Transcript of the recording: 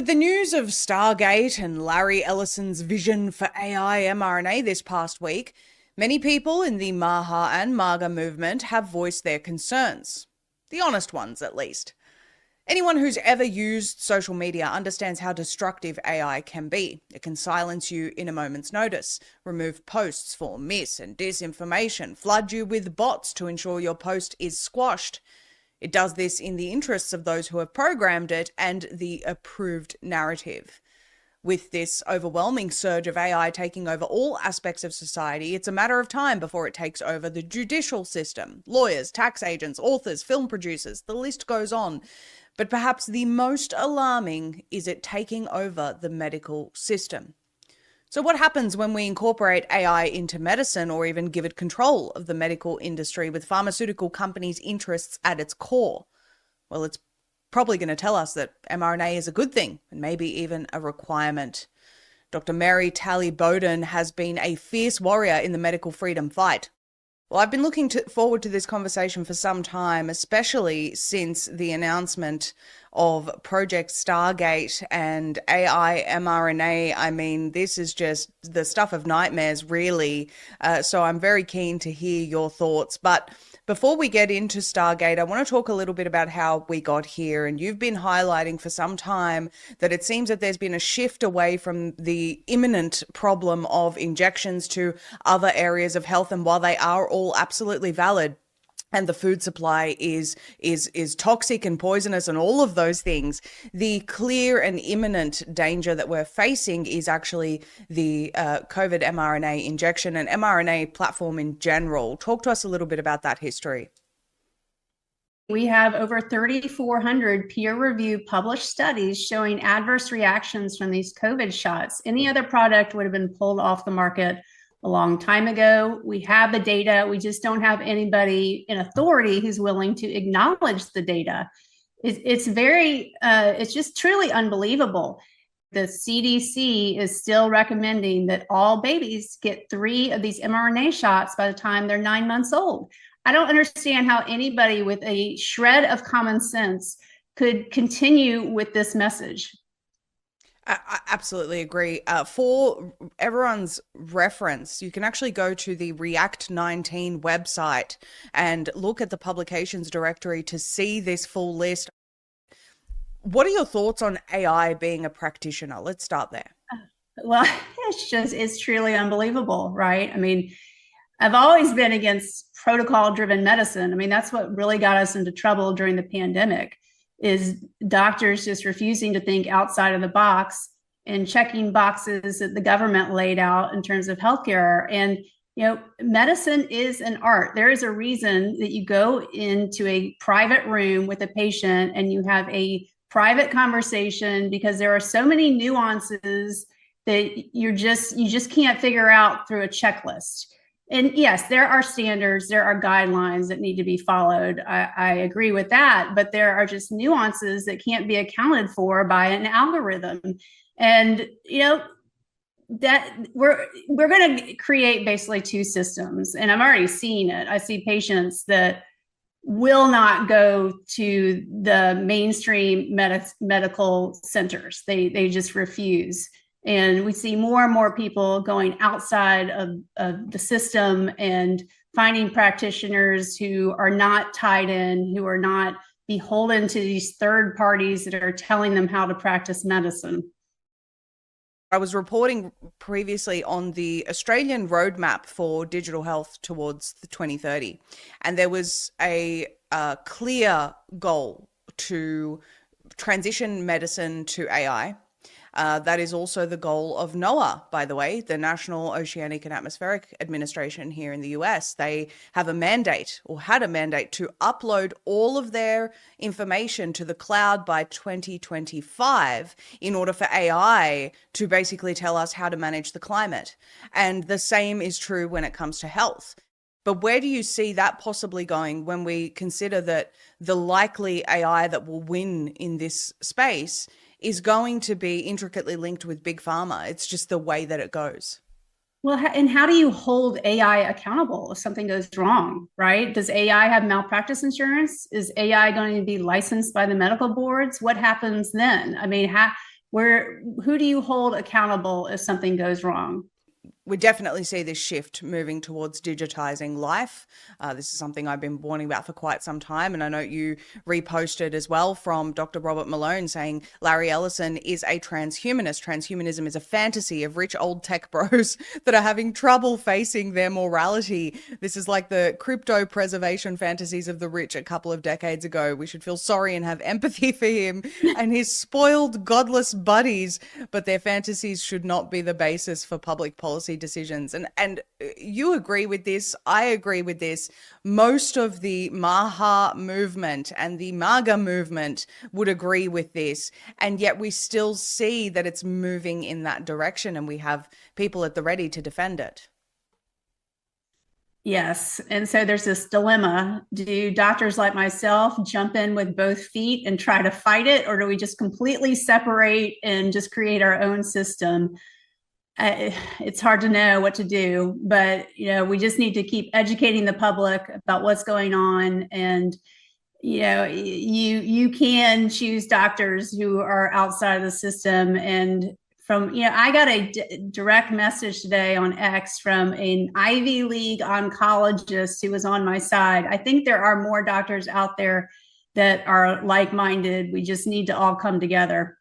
With the news of Stargate and Larry Ellison's vision for AI mRNA this past week, many people in the Maha and MAGA movement have voiced their concerns. The honest ones, at least. Anyone who's ever used social media understands how destructive AI can be. It can silence you in a moment's notice, remove posts for mis- and disinformation, flood you with bots to ensure your post is squashed. It does this in the interests of those who have programmed it and the approved narrative. With this overwhelming surge of AI taking over all aspects of society, it's a matter of time before it takes over the judicial system. Lawyers, tax agents, authors, film producers, the list goes on. But perhaps the most alarming is it taking over the medical system. So what happens when we incorporate AI into medicine or even give it control of the medical industry with pharmaceutical companies' interests at its core? Well, it's probably going to tell us that mRNA is a good thing and maybe even a requirement. Dr. Mary Talley Bowden has been a fierce warrior in the medical freedom fight. Well, I've been looking forward to this conversation for some time, especially since the announcement of Project Stargate and AI mRNA. I mean, this is just the stuff of nightmares, really. So I'm very keen to hear your thoughts. But before we get into Stargate, I want to talk a little bit about how we got here. And you've been highlighting for some time that it seems that there's been a shift away from the imminent problem of injections to other areas of health. And while they are all absolutely valid, and the food supply is toxic and poisonous and all of those things, the clear and imminent danger that we're facing is actually the COVID mRNA injection and mRNA platform in general. Talk to us a little bit about that history. We have over 3,400 peer-reviewed published studies showing adverse reactions from these COVID shots. Any other product would have been pulled off the market a long time ago. We have the data. We just don't have anybody in authority who's willing to acknowledge the data. It's just truly unbelievable. The CDC is still recommending that all babies get 3 of these mRNA shots by the time they're 9 months old. I don't understand how anybody with a shred of common sense could continue with this message. I absolutely agree. For everyone's reference, you can actually go to the React 19 website and look at the publications directory to see this full list. What are your thoughts on AI being a practitioner? Let's start there. Well, it's truly unbelievable, right? I mean, I've always been against protocol-driven medicine. I mean, that's what really got us into trouble during the pandemic, is doctors just refusing to think outside of the box and checking boxes that the government laid out in terms of healthcare. And, medicine is an art. There is a reason that you go into a private room with a patient and you have a private conversation, because there are so many nuances that you just can't figure out through a checklist. And yes, there are standards, there are guidelines that need to be followed. I agree with that, but there are just nuances that can't be accounted for by an algorithm. And, that we're going to create basically 2 systems. And I'm already seeing it. I see patients that will not go to the mainstream medical centers. They just refuse. And we see more and more people going outside of the system and finding practitioners who are not tied in, who are not beholden to these third parties that are telling them how to practice medicine. I was reporting previously on the Australian roadmap for digital health towards the 2030. And there was a clear goal to transition medicine to AI. That is also the goal of NOAA, by the way, the National Oceanic and Atmospheric Administration here in the US. They have a mandate, or had a mandate, to upload all of their information to the cloud by 2025 in order for AI to basically tell us how to manage the climate. And the same is true when it comes to health. But where do you see that possibly going when we consider that the likely AI that will win in this space is going to be intricately linked with big pharma? It's just the way that it goes. Well, and how do you hold AI accountable if something goes wrong, right? Does AI have malpractice insurance? Is AI going to be licensed by the medical boards? What happens then? I mean, who do you hold accountable if something goes wrong? We definitely see this shift moving towards digitizing life. This is something I've been warning about for quite some time. And I know you reposted as well from Dr. Robert Malone saying Larry Ellison is a transhumanist. Transhumanism is a fantasy of rich old tech bros that are having trouble facing their morality. This is like the crypto preservation fantasies of the rich a couple of decades ago. We should feel sorry and have empathy for him and his spoiled, godless buddies, but their fantasies should not be the basis for public policy decisions. And you agree with this. I agree with this. Most of the Maha movement and the MAGA movement would agree with this. And yet we still see that it's moving in that direction, and we have people at the ready to defend it. Yes. And so there's this dilemma. Do doctors like myself jump in with both feet and try to fight it, or do we just completely separate and just create our own system? It's hard to know what to do, but we just need to keep educating the public about what's going on. And you can choose doctors who are outside of the system. And I got a direct message today on X from an Ivy League oncologist who was on my side. I think there are more doctors out there that are like-minded. We just need to all come together.